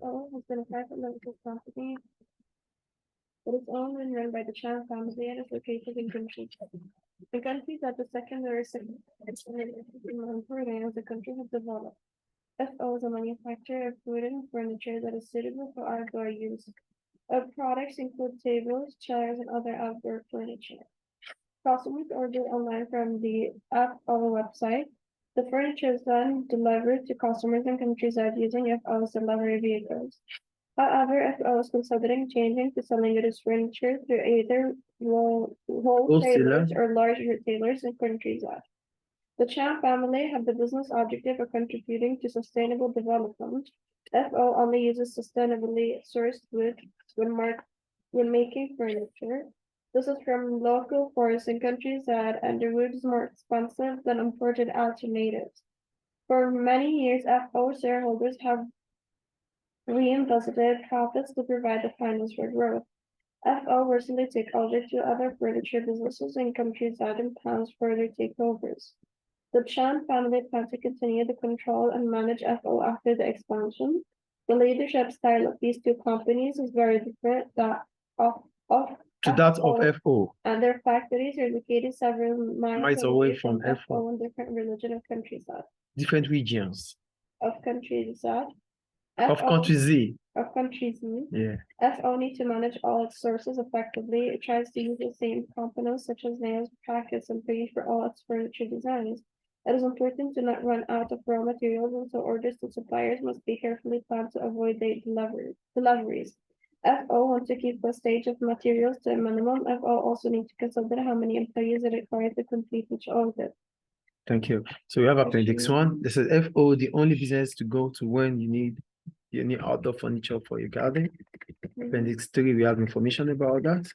FO has been a private limited company that is owned and run by the Chan family and is located in countries. The countries that the secondary as the country has developed. FO is a manufacturer of food and furniture that is suitable for outdoor use. Our products include tables, chairs, and other outdoor furniture. Customers order online from the FO website. The furniture is then delivered to customers in countryside using FO's delivery vehicles. However, FO is considering changing to selling its furniture through either wholesalers or large retailers in countryside. The Chan family have the business objective of contributing to sustainable development. FO only uses sustainably sourced wood when making furniture. This is from local forests in countryside, and the wood is more expensive than imported alternatives. For many years, FO shareholders have reinvested profits to provide the finance for growth. FO recently took over two other furniture businesses in countryside and plans further takeovers. The Chan family plans to continue to control and manage FO after the expansion. The leadership style of these two companies is very different that of FO, and their factories are located several miles away from FO in different religion of countryside. Different regions. Of countryside. Of country Z. Of country Z. Yeah. FO needs to manage all its sources effectively. It tries to use the same components such as nails, brackets, and paint for all its furniture designs. It is important to not run out of raw materials, and so orders to suppliers must be carefully planned to avoid late deliveries. FO wants to keep the stage of materials to a minimum. FO also needs to consider how many employees it requires to complete each order. Thank you. So we have Appendix 1. This is FO, the only business to go to when you need outdoor furniture for your garden. Appendix 3, we have information about that.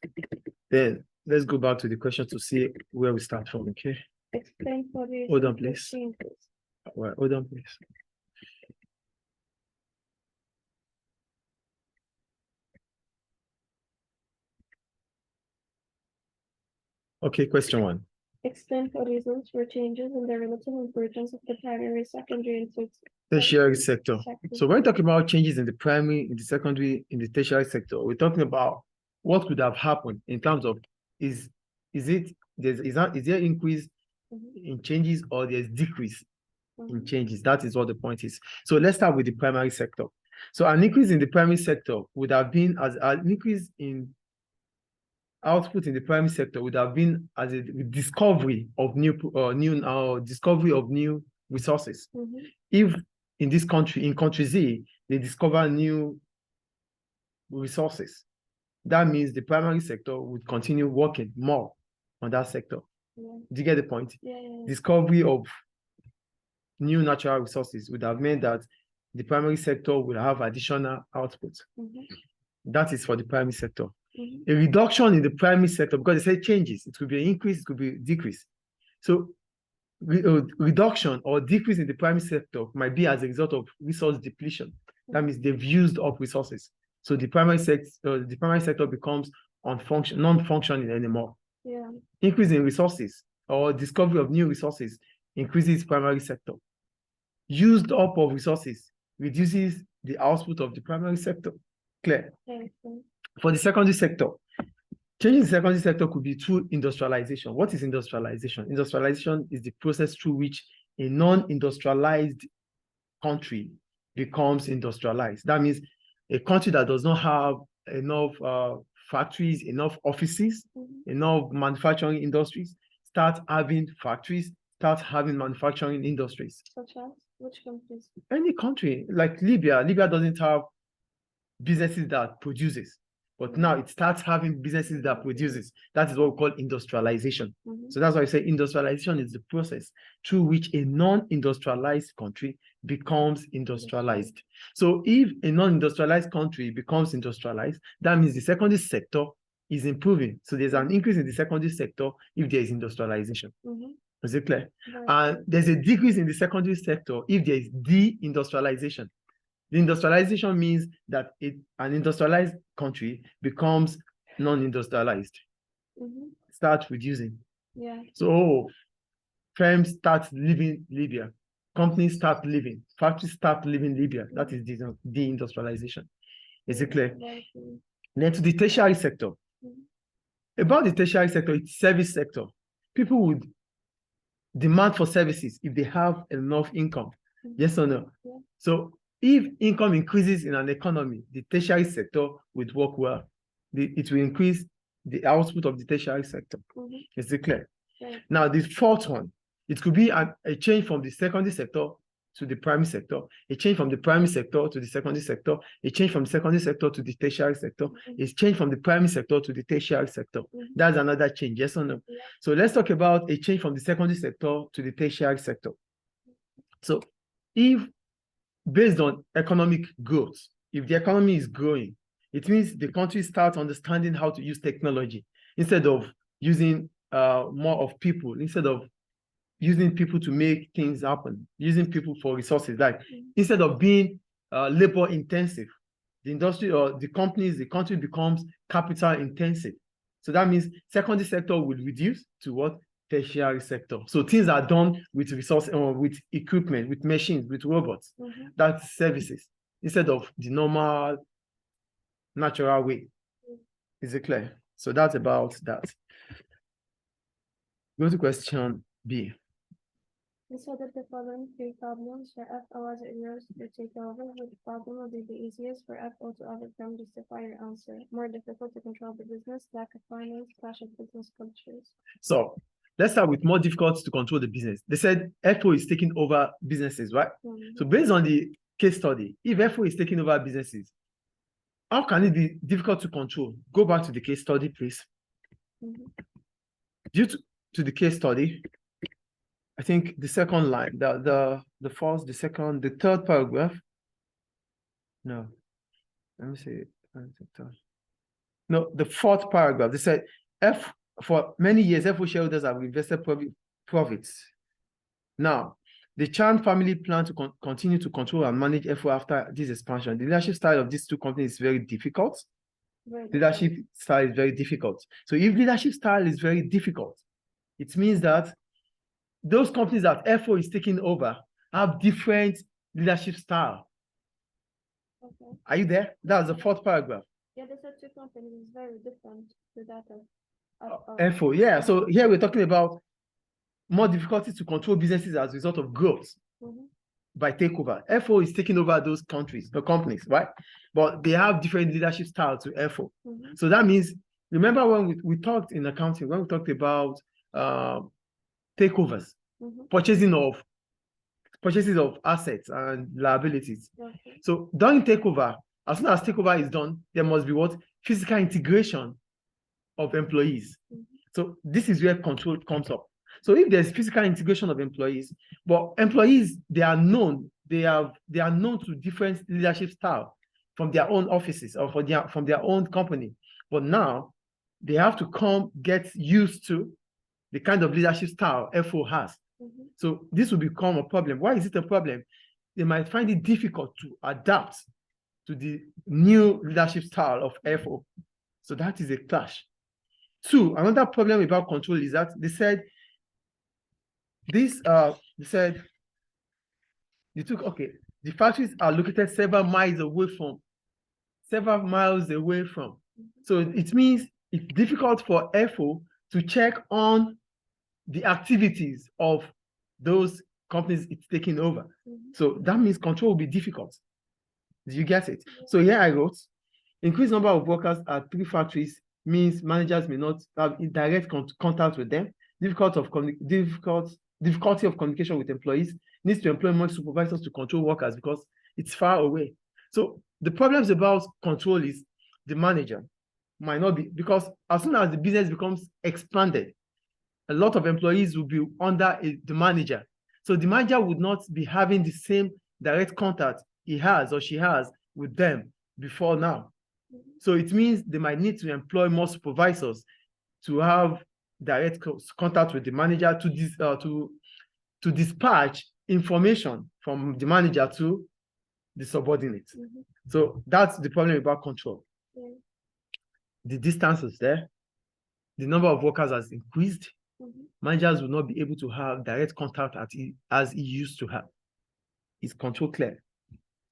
Then let's go back to the question to see where we start from, okay? Explain for the Hold on, please. Well, hold on, please. Okay, question 1. Explain for reasons for changes in the relative importance of the primary, secondary, and tertiary sector. So when we talk about changes in the primary, in the secondary, in the tertiary sector, we're talking about what could have happened in terms of is there increase in changes or there's decrease in changes? That is what the point is. So let's start with the primary sector. So an increase in the primary sector would have been as an increase in output in the primary sector would have been as a discovery of new resources. If in this country, in country Z, they discover new resources, that means the primary sector would continue working more on that sector. Do you get the point? Discovery of new natural resources would have meant that the primary sector will have additional output. That is for the primary sector. A reduction in the primary sector, because they say changes, it could be an increase, it could be a decrease. So reduction or decrease in the primary sector might be as a result of resource depletion. That means they've used up resources. So the primary sector becomes non-functioning anymore. Increase in resources or discovery of new resources increases primary sector. Used up of resources reduces the output of the primary sector. Clear? For the secondary sector, changing the secondary sector could be through industrialization. What is industrialization? Industrialization is the process through which a non-industrialized country becomes industrialized. That means a country that does not have enough factories, enough offices, enough manufacturing industries, start having factories, start having manufacturing industries. Such as which countries? Any country, like Libya. Libya doesn't have businesses that produces, but now it starts having businesses that produces. That is what we call industrialization. So that's why I say industrialization is the process through which a non-industrialized country becomes industrialized. So if a non-industrialized country becomes industrialized, that means the secondary sector is improving. So there's an increase in the secondary sector if there is industrialization. Is it clear? And there's a decrease in the secondary sector if there is de-industrialization. The industrialization means that an industrialized country becomes non-industrialized. Start reducing. So firms start leaving Libya. companies start leaving, factories start leaving Libya. That is deindustrialization. Is it clear? Then to the tertiary sector. About the tertiary sector, it's service sector. People would demand for services if they have enough income. Yes or no? Yeah. So if income increases in an economy, the tertiary sector would work well. It will increase the output of the tertiary sector. Is it clear? Right. Now, the fourth one, it could be a change from the secondary sector to the primary sector, a change from the primary sector to the secondary sector, a change from the secondary sector to the tertiary sector, a change from the primary sector to the tertiary sector. That's another change, yes or no? Yeah. So let's talk about a change from the secondary sector to the tertiary sector. So if based on economic growth, if the economy is growing, it means the country starts understanding how to use technology instead of using more of people, instead of using people to make things happen, using people for resources. Like instead of being labor intensive, the industry or the country becomes capital intensive. So that means secondary sector will reduce to what? Tertiary sector. So things are done with resources, with equipment, with machines, with robots. That's services instead of the normal, natural way. Is it clear? So that's about that. Go to question B. We said that the following three problems for FO as it rose to take over, which problem will be the easiest for FO to overcome? Justify your answer. More difficult to control the business, lack of finance, clash of business cultures. So let's start with more difficult to control the business. They said FO is taking over businesses, right? So based on the case study, if FO is taking over businesses, how can it be difficult to control? Go back to the case study, please. Due to the case study, I think the second line, the first, the second, the third paragraph. No, let me see. No, the fourth paragraph. They said for many years, FO shareholders have invested profits. Now, the Chan family plan to continue to control and manage FO after this expansion. The leadership style of these two companies is very difficult. Leadership style is very difficult. So if leadership style is very difficult, it means that those companies that FO is taking over have different leadership style. Okay. Are you there? That's the fourth paragraph. Yeah, the two companies is very different to that of FO. Yeah. So here we're talking about more difficulty to control businesses as a result of growth by takeover. FO is taking over those companies, right? But they have different leadership style to FO. So that means, remember when we talked in accounting, when we talked about takeovers, purchases of assets and liabilities. So during takeover, as soon as takeover is done, there must be what? Physical integration of employees. So this is where control comes up. So if there's physical integration of employees, but employees, they are known to different leadership style from their own offices or from their own company. But now they have to come get used to the kind of leadership style FO has. So this will become a problem. Why is it a problem? They might find it difficult to adapt to the new leadership style of FO. So that is a clash. Two, another problem about control is that they said the factories are located several miles away from. So it means it's difficult for FO to check on the activities of those companies it's taking over. So that means control will be difficult. Do you get it? So here I wrote, increased number of workers at 3 factories means managers may not have direct contact with them. Difficulty of communication with employees, needs to employ more supervisors to control workers because it's far away. So the problems about control is the manager might not be, because as soon as the business becomes expanded, a lot of employees will be under the manager. So the manager would not be having the same direct contact he has or she has with them before now. So it means they might need to employ more supervisors to have direct contact with the manager to dispatch information from the manager to the subordinate. So that's the problem about control. The distance is there. The number of workers has increased. Managers will not be able to have direct contact as he used to have. Is control clear?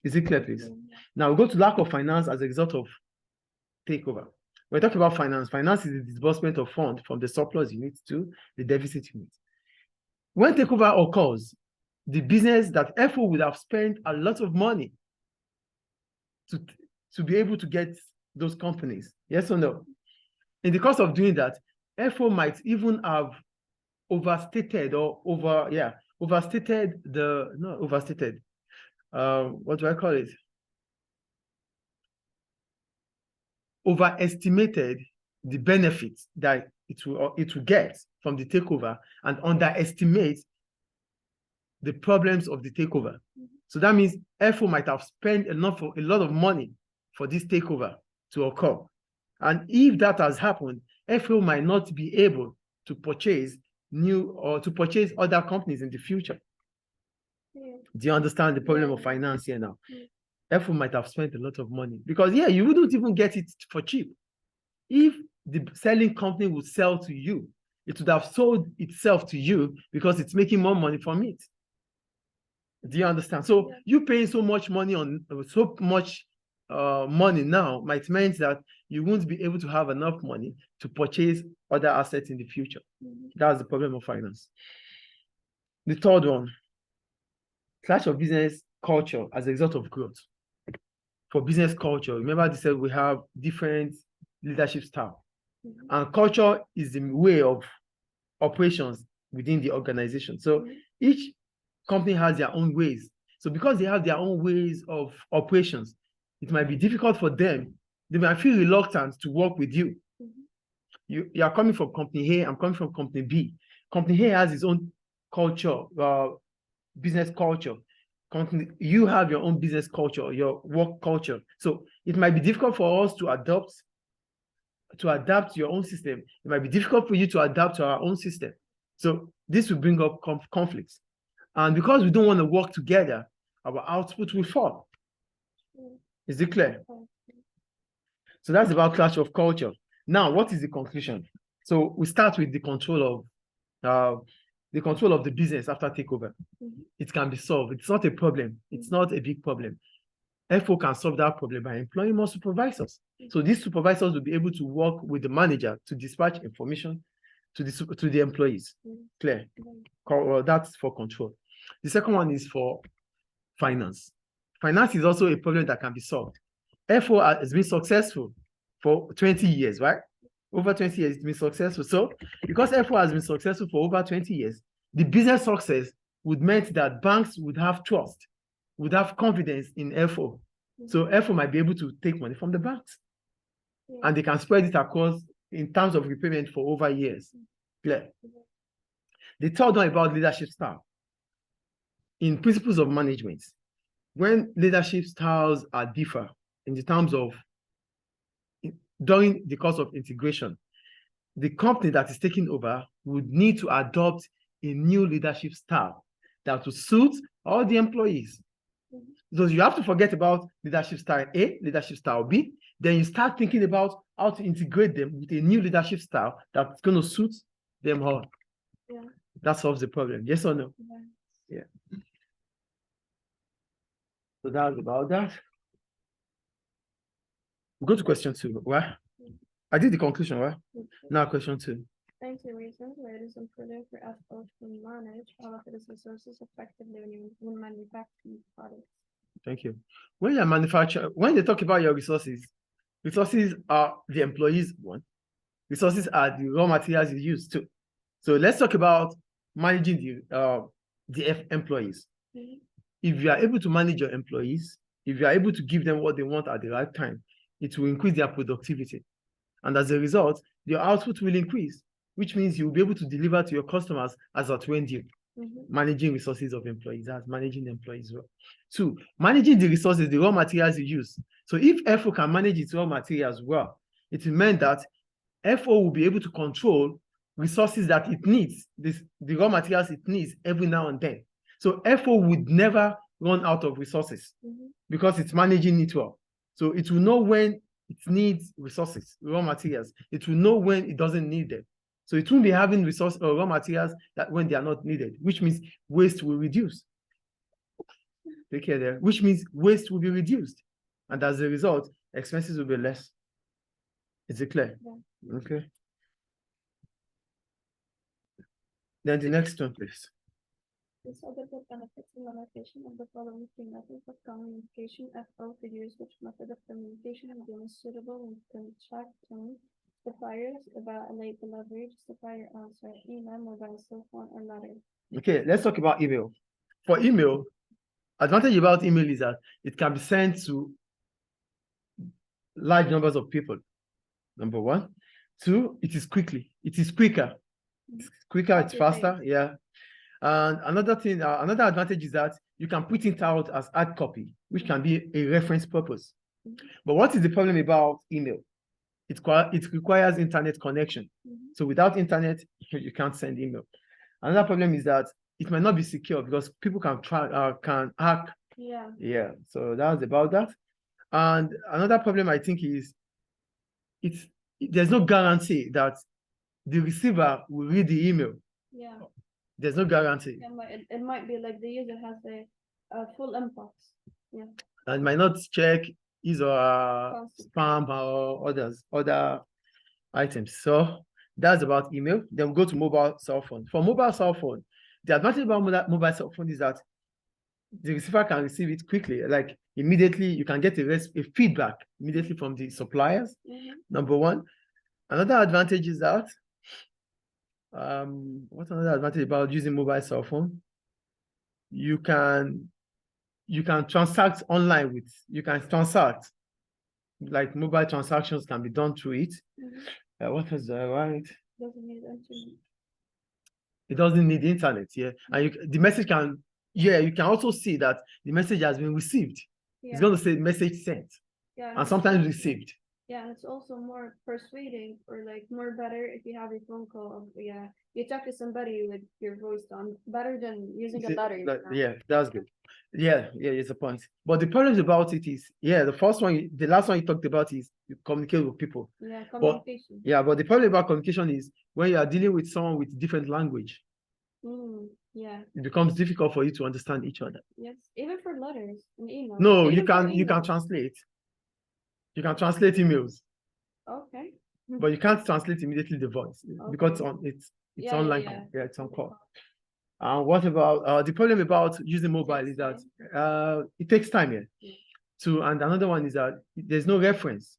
Is it clear, please? Now we go to lack of finance as a result of takeover. We're talking about finance. Finance is the disbursement of funds from the surplus unit to the deficit unit. When takeover occurs, the business that FO would have spent a lot of money to be able to get those companies. Yes or no? In the course of doing that, FO might even have overstated or overstated what do I call it? Overestimated the benefits that it will get from the takeover and underestimate the problems of the takeover. So that means FO might have spent a lot of money for this takeover to occur. And if that has happened, FO might not be able to purchase other companies in the future. Yeah. Do you understand the problem of finance here now? FO might have spent a lot of money because you wouldn't even get it for cheap. If the selling company would sell to you, it would have sold itself to you because it's making more money from it. Do you understand? So you paying so much money money now might mean that you won't be able to have enough money to purchase other assets in the future. That's the problem of finance. The third one, clash of business culture as a result of growth. For business culture, remember they said we have different leadership style. And culture is the way of operations within the organization. So each company has their own ways. So because they have their own ways of operations, it might be difficult for them. They might feel reluctant to work with you. You are coming from company A, I'm coming from company B. Company A has its own culture, business culture. You have your own business culture, your work culture. So it might be difficult for us to adapt your own system. It might be difficult for you to adapt to our own system. So this will bring up conflicts. And because we don't want to work together, our output will fall. Is it clear? So that's about clash of culture. Now, what is the conclusion? So we start with the control of the business after takeover. It can be solved. It's not a problem. It's not a big problem. FO can solve that problem by employing more supervisors. So these supervisors will be able to work with the manager to dispatch information to the employees. Clear? Well, that's for control. The second one is for finance. Finance is also a problem that can be solved. FO has been successful for 20 years, right? Over 20 years, it's been successful. So because FO has been successful for over 20 years, the business success would mean that banks would have trust, would have confidence in FO. So FO might be able to take money from the banks. And they can spread it across in terms of repayment for over years. Clear? The third one about leadership style. In principles of management, when leadership styles are differ in the terms of during the course of integration, the company that is taking over would need to adopt a new leadership style that will suit all the employees. So you have to forget about leadership style A, leadership style B, then you start thinking about how to integrate them with a new leadership style that's going to suit them all. That solves the problem. Yes or no? Yeah. So that's about that. We'll go to question 2. What? I did the conclusion, right? Now question 2. Thanks to reasons where it is important for FO to manage all of its resources effectively when manufacturing products. Thank you. When you're manufacturing, when they talk about your resources are the employees one. Resources are the raw materials you use too. So let's talk about managing the employees. If you are able to manage your employees, if you are able to give them what they want at the right time, it will increase their productivity. And as a result, your output will increase, which means you will be able to deliver to your customers as at when due. Managing resources of employees, as managing the employees well. 2, managing the resources, the raw materials you use. So if FO can manage its raw materials well, it will mean that FO will be able to control resources that it needs, the raw materials it needs every now and then. So FO would never run out of resources because it's managing it well. So it will know when it needs resources, raw materials. It will know when it doesn't need them. So it won't be having resource or raw materials that when they are not needed, which means waste will reduce. take care there, which means waste will be reduced. And as a result, expenses will be less. Is it clear? Yeah. Okay. Then the next one, please. This other good benefits and limitation of the following three methods of communication. FO could use which method of communication is the most suitable and contract tone. Suppliers evaluate delivery, supplier answer, email, mobile, cell phone, or letter. Okay, let's talk about email. For email, advantage about email is that it can be sent to large numbers of people. Number one. Two, it is quicker. It's quicker, it's faster. Yeah. And another thing, another advantage is that you can print it out as hard copy, which can be a reference purpose. But what is the problem about email? It requires internet connection. So without internet, you can't send email. Another problem is that it might not be secure because people can hack. Yeah. So that's about that. And another problem I think is there's no guarantee that the receiver will read the email. Yeah. There's no guarantee. It might be like the user has a full inbox. Yeah. And might not check his or spam or other items. So that's about email. Then we go to mobile cell phone. For mobile cell phone, the advantage about mobile cell phone is that the receiver can receive it quickly. Like immediately, you can get a feedback immediately from the suppliers. Number one. Another advantage is that what's another advantage about using mobile cell phone? You can transact online with, like mobile transactions can be done through it. What was that, right? Doesn't need internet. It doesn't need internet, yeah. And the message can, yeah, you can also see that the message has been received. Yeah. It's going to say message sent. Yeah. And sometimes received. Yeah, and it's also more persuading or like more better if you have a phone call. Yeah, you talk to somebody with your voice on, better than using a letter. Yeah, that's good. Yeah, it's a point. But the problems about it is, yeah, the last one you talked about is you communicate with people. Yeah, communication. But the problem about communication is when you are dealing with someone with different language. Yeah. It becomes difficult for you to understand each other. Yes, even for letters and emails. No, you can translate. You can translate emails. Okay. But you can't translate immediately the voice because it's online. Yeah, it's on call. And what about the problem about using mobile is that it takes time here. And another one is that there's no reference.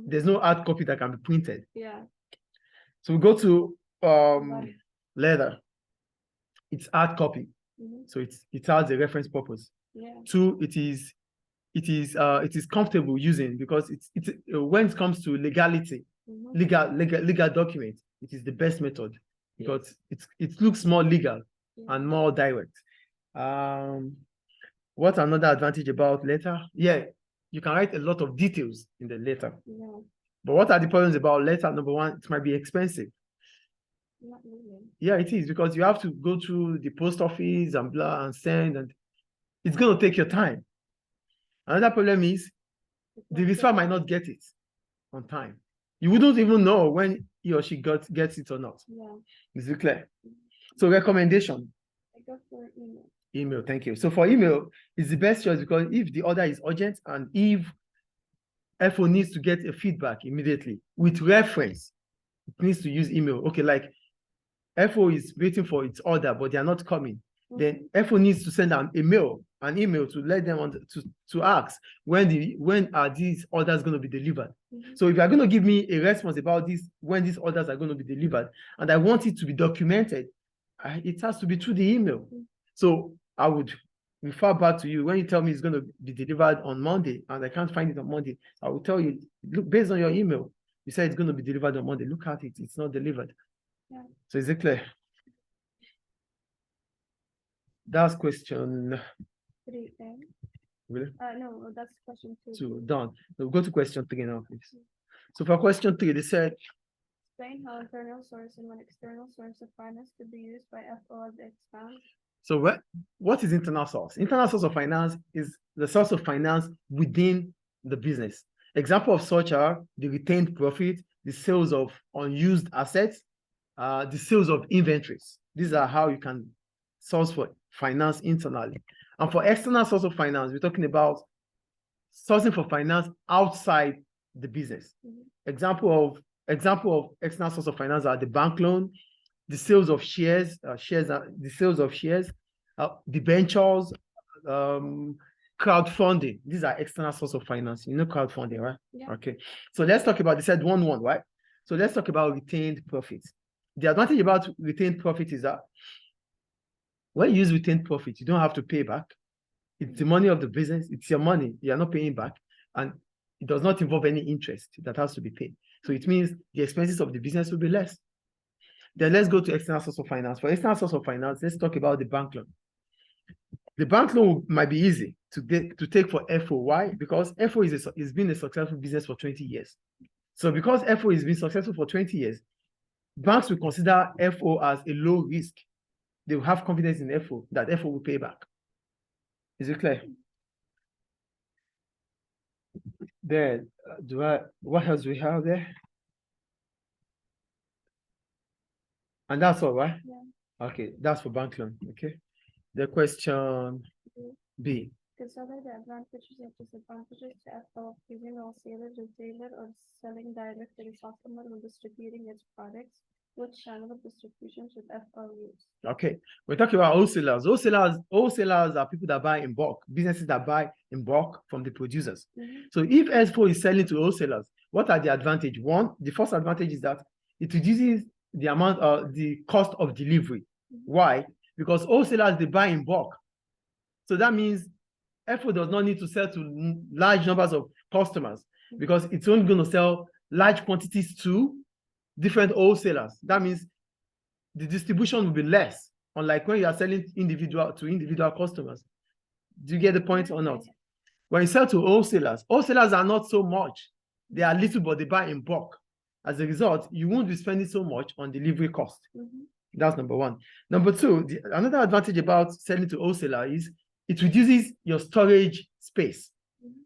There's no hard copy that can be printed. Yeah. So we go to letter. It's hard copy. So it has a reference purpose. Yeah. Two, it is comfortable using because it's when it comes to legality, legal document, it is the best method because it looks more legal and more direct. What another advantage about letter? Yeah, you can write a lot of details in the letter. Yeah. But what are the problems about letter? Number one, it might be expensive. Not really. Yeah, it is because you have to go through the post office and blah and send, and it's going to take your time. Another problem is the receiver might not get it on time. You wouldn't even know when he or she gets it or not. Yeah. Is it clear? So recommendation. I go for email. Email, thank you. So for email, it's the best choice because if the order is urgent and if FO needs to get a feedback immediately with reference, it needs to use email. Okay, like FO is waiting for its order, but they are not coming. Then FO needs to send an email to let them to ask when are these orders going to be delivered. So if you are going to give me a response about this, when these orders are going to be delivered, and I want it to be documented, it has to be through the email. So I would refer back to you when you tell me it's going to be delivered on Monday, and I can't find it on Monday. I will tell you, look, based on your email, you said it's going to be delivered on Monday. Look at it; it's not delivered. Yeah. So is it clear? That's question 3. Really? No, that's question 2. 2, done. So we'll go to question 3 now, please. So for question 3, they said, explain how internal source and one external source of finance could be used by FO as it expands. So what is internal source? Internal source of finance is the source of finance within the business. Example of such are the retained profit, the sales of unused assets, the sales of inventories. These are how you can source for finance internally. And for external source of finance, we're talking about sourcing for finance outside the business. Example of external source of finance are the bank loan, the sales of shares, debentures, crowdfunding. These are external source of finance. You know crowdfunding, right? Yeah. Okay. So let's talk about, they said 1-1, right? So let's talk about retained profits. The advantage about retained profit is that when you use retained profit, you don't have to pay back. It's the money of the business. It's your money. You are not paying back. And it does not involve any interest that has to be paid. So it means the expenses of the business will be less. Then let's go to external source of finance. For external source of finance, let's talk about the bank loan. The bank loan might be easy to take for FO. Why? Because FO is been a successful business for 20 years. So because FO has been successful for 20 years, banks will consider FO as a low risk. They will have confidence in FO, that FO will pay back. Is it clear? Then, what else do we have there? And that's all, right? Yeah. Okay, that's for bank loan. Okay. The question B. Consider the advantages and disadvantages to FO of using wholesaler, retailer, or selling direct to the customer when distributing its products. Which channel of distribution should FO use? Okay, we're talking about wholesalers. Wholesalers are people that buy in bulk, businesses that buy in bulk from the producers. So if FO is selling to wholesalers, what are the advantages? One, the first advantage is that it reduces the amount, the cost of delivery. Why? Because wholesalers, they buy in bulk. So that means FO does not need to sell to large numbers of customers because it's only going to sell large quantities to different wholesalers. That means the distribution will be less, unlike when you are selling individual customers. Do you get the point or not? When you sell to wholesalers are not so much. They are little, but they buy in bulk. As a result, you won't be spending so much on delivery cost. That's number one. Number two, another advantage about selling to wholesaler is it reduces your storage space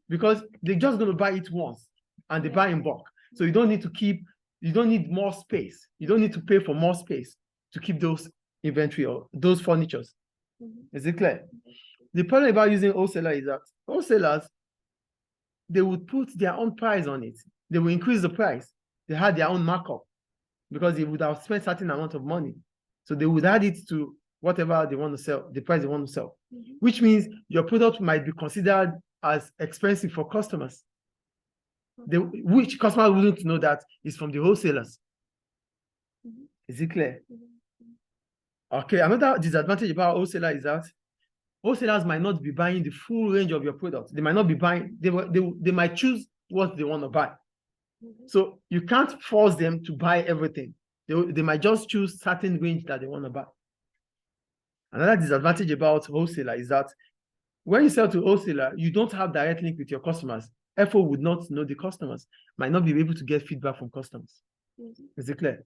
because they're just going to buy it once and they buy in bulk. So you don't need more space. You don't need to pay for more space to keep those inventory or those furnitures. Is it clear? The problem about using wholesaler is that wholesalers, they would put their own price on it. They will increase the price. They had their own markup because they would have spent a certain amount of money. So they would add it to whatever they want to sell, the price they want to sell, which means your product might be considered as expensive for customers. Which customers wouldn't know that is from the wholesalers. Is it clear? Okay, another disadvantage about wholesaler is that wholesalers might not be buying the full range of your products. They might not be buying, they might choose what they want to buy. So you can't force them to buy everything. They might just choose certain range that they want to buy. Another disadvantage about wholesaler is that when you sell to wholesaler, you don't have direct link with your customers. FO would not know the customers, might not be able to get feedback from customers. Is it clear?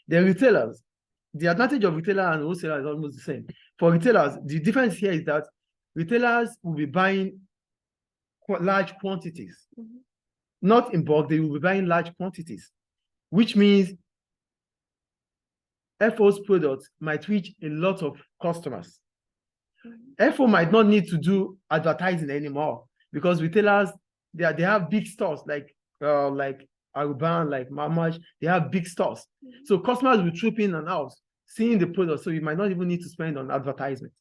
The retailers, the advantage of retailer and wholesaler is almost the same. For retailers, the difference here is that retailers will be buying large quantities. Not in bulk, they will be buying large quantities, which means FO's products might reach a lot of customers. FO might not need to do advertising anymore because retailers, they have big stores like Aruban, like Mamash, they have big stores. So customers will troop in and out, seeing the product, so you might not even need to spend on advertisement.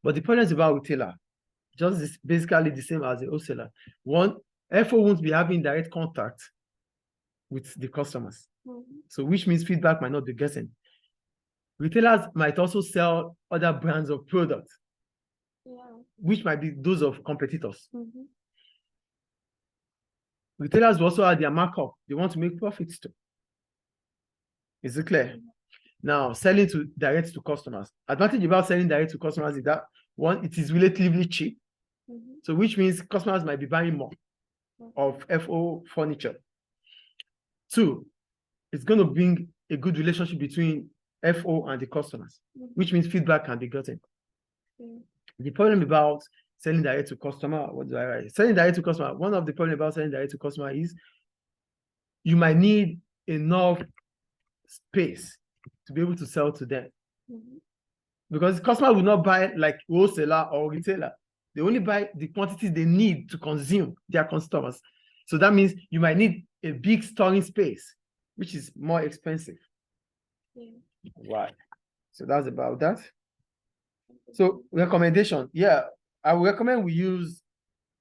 But the problem is about retailer, just basically the same as the wholesaler. One, FO won't be having direct contact with the customers. So which means feedback might not be getting. Retailers might also sell other brands of products, which might be those of competitors. Retailers will also have their markup. They want to make profits too. Is it clear? Now, selling direct to customers. Advantage about selling direct to customers is that, one, it is relatively cheap. So which means customers might be buying more of FO furniture. Two, it's going to bring a good relationship between FO and the customers, which means feedback can be gotten. The problem about selling direct to customer, what do I write? Selling direct to customer, one of the problems about selling direct to customer is you might need enough space to be able to sell to them. Because the customer will not buy like wholesaler or retailer. They only buy the quantities they need to consume their customers. So that means you might need a big storing space, which is more expensive. Yeah. Right. So that's about that. So recommendation, yeah, I would recommend we use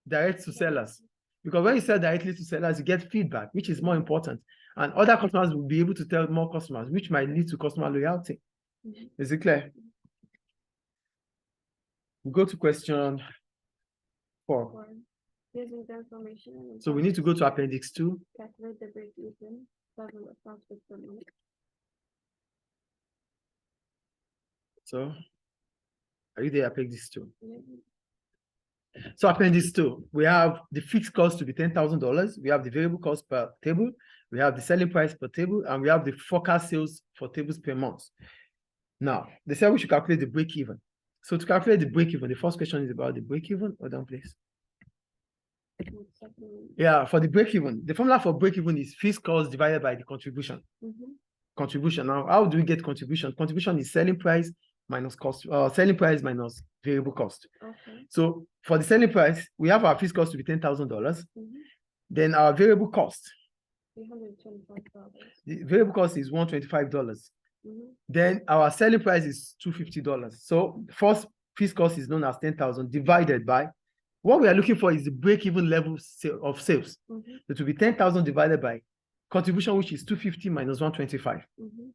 direct to sellers, because when you sell directly to sellers, you get feedback, which is more important. And other customers will be able to tell more customers, which might lead to customer loyalty. Is it clear? We go to question 4. Using the information. So we need to go to appendix 2. Calculate the break-even level of profit per month. So are you there, appendix 2? Yeah. So appendix 2, we have the fixed cost to be $10,000. We have the variable cost per table. We have the selling price per table, and we have the forecast sales for tables per month. Now, they said we should calculate the break-even. So to calculate the break-even, the first question is about the break-even. Hold on, please. Yeah, for the break-even, the formula for break-even is fixed cost divided by the contribution. Contribution. Now, how do we get contribution? Contribution is selling price minus cost, selling price minus variable cost. Okay. So for the selling price, we have our fixed cost to be $10,000. Then our variable cost. $325. The variable cost is $125. Then our selling price is $250. So first fixed cost is known as 10,000 divided by what we are looking for is the break-even level of sales. It will be 10,000 divided by contribution, which is 250 minus 125,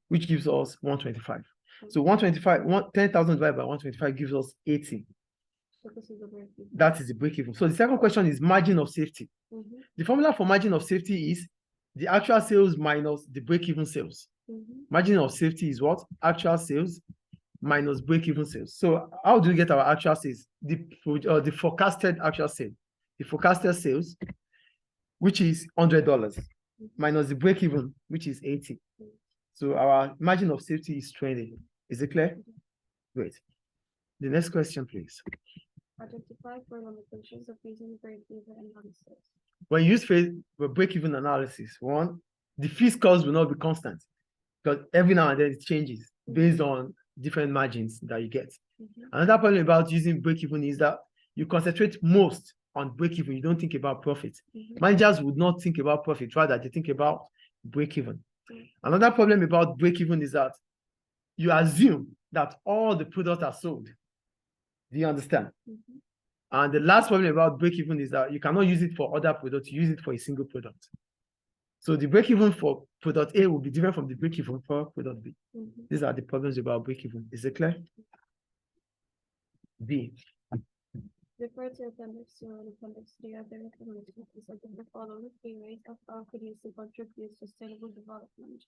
which gives us 125. So 10,000 divided by 125 gives us 80. So this is the break-even. That is the break-even. So the second question is margin of safety. The formula for margin of safety is the actual sales minus the break-even sales. Margin of safety is what? Actual sales minus break-even sales. So how do we get our actual sales? The forecasted actual sale. The forecasted sales, which is $100, minus the break-even, which is 80. So our margin of safety is 20. Is it clear? Great. The next question, please. Identify 4 limitations of using break-even analysis. When you use break-even analysis, one, the fixed cost will not be constant, because every now and then it changes based on different margins that you get. Another problem about using break-even is that you concentrate most on break-even. You don't think about profit. Managers would not think about profit, rather they think about break-even. Another problem about break-even is that you assume that all the products are sold. Do you understand? And the last problem about break-even is that you cannot use it for other products, you use it for a single product. So the break-even for product A will be different from the break-even for product B. These are the problems about break-even. Is it clear? B. Refer to appendix 2 and appendix 3 of the recommendations of the following 3 ways of producing to contribute to sustainable development.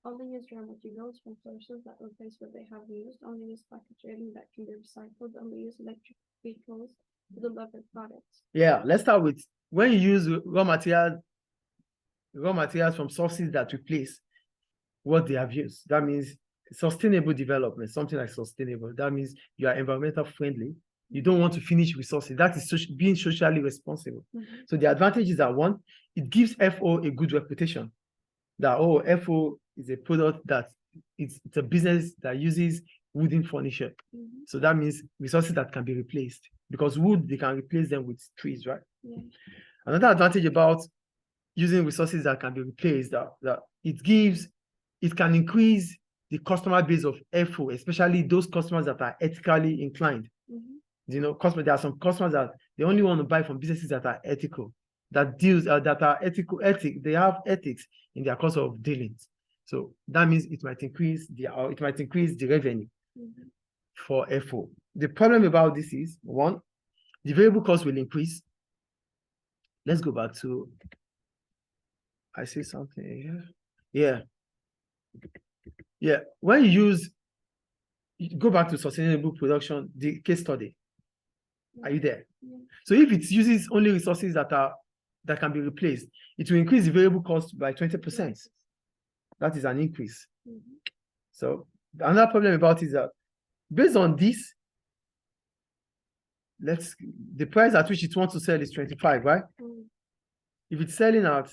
Only use raw materials from sources that replace what they have used. Only use packaging that can be recycled. Only use electric vehicles to deliver products. Yeah, let's start with when you use raw materials from sources that replace what they have used. That means sustainable development, something like sustainable. That means you are environmental friendly. You don't want to finish resources. That is being socially responsible. So the advantages are, one, it gives FO a good reputation. That, oh, FO is a product that it's a business that uses wooden furniture. So that means resources that can be replaced, because wood, they can replace them with trees, right? Another advantage about using resources that can be replaced, that it can increase the customer base of FO, especially those customers that are ethically inclined. You know, there are some customers that they only want to buy from businesses that are ethical, that are they have ethics in their course of dealings. So that means it might increase the revenue for FO. The problem about this is, one, the variable cost will increase. Let's go back to, I see something here. Yeah. When you go back to sustainable production, the case study. Are you there? So if it uses only resources that can be replaced, it will increase the variable cost by 20%. That is an increase. So another problem about it is that based on this, the price at which it wants to sell is 25, right? If it's selling at,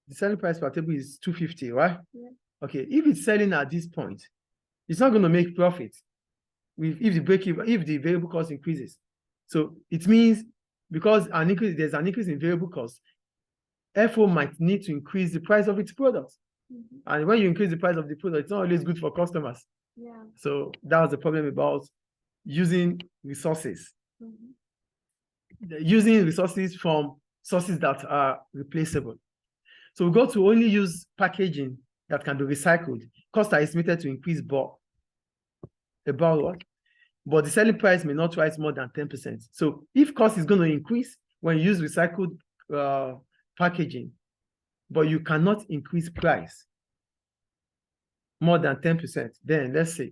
the selling price per table is 250, right? Okay, if it's selling at this point, it's not going to make profit if the variable cost increases. So it means because there's an increase in variable cost, FO might need to increase the price of its products. And when you increase the price of the product, it's not always good for customers. Yeah. So that was the problem about using resources. Using resources from sources that are replaceable. So we got to only use packaging that can be recycled. Costs are estimated to increase about what? But the selling price may not rise more than 10%. So if cost is going to increase when you use recycled packaging, but you cannot increase price more than 10%, then let's say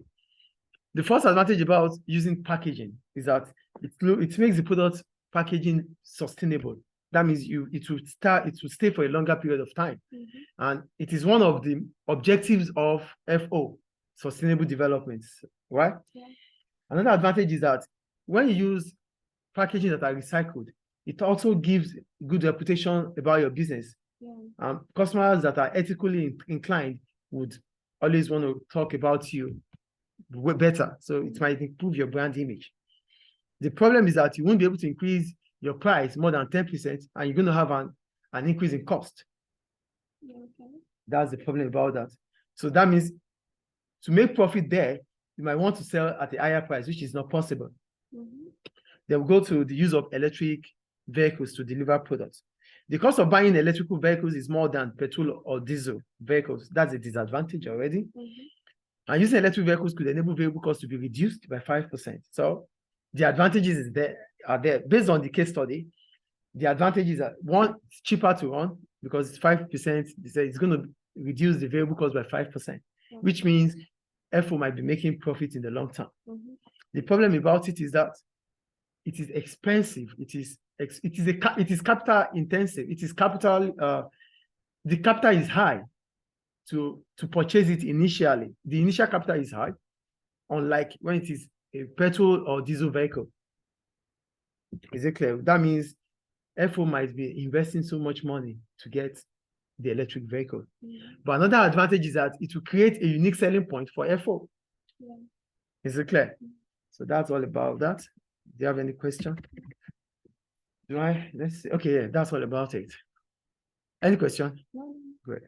the first advantage about using packaging is that it makes the product packaging sustainable. That means it will stay for a longer period of time. And it is one of the objectives of FO, sustainable development, right? Yeah. Another advantage is that when you use packaging that are recycled, it also gives good reputation about your business. Yeah. Customers that are ethically inclined would always want to talk about you better. So it might improve your brand image. The problem is that you won't be able to increase your price more than 10%, and you're going to have an increase in cost. Okay. That's the problem about that. So that means to make profit there, you might want to sell at a higher price, which is not possible. Then we go to the use of electric vehicles to deliver products. The cost of buying electrical vehicles is more than petrol or diesel vehicles. That's a disadvantage already. And using electric vehicles could enable variable costs to be reduced by 5%. So the advantages are there. Based on the case study, the advantages are, one, it's cheaper to run because it's 5%. It's going to reduce the variable cost by 5%, which means FO might be making profit in the long term. The problem about it is that it is expensive. It is capital intensive. It is capital. The capital is high to purchase it initially. The initial capital is high, unlike when it is a petrol or diesel vehicle. Is it clear? That means FO might be investing so much money to get the electric vehicle. But another advantage is that it will create a unique selling point for FO. Is it clear? So that's all about that. Do you have any question? Let's see. Okay, yeah, that's all about it. Any question? No. Great.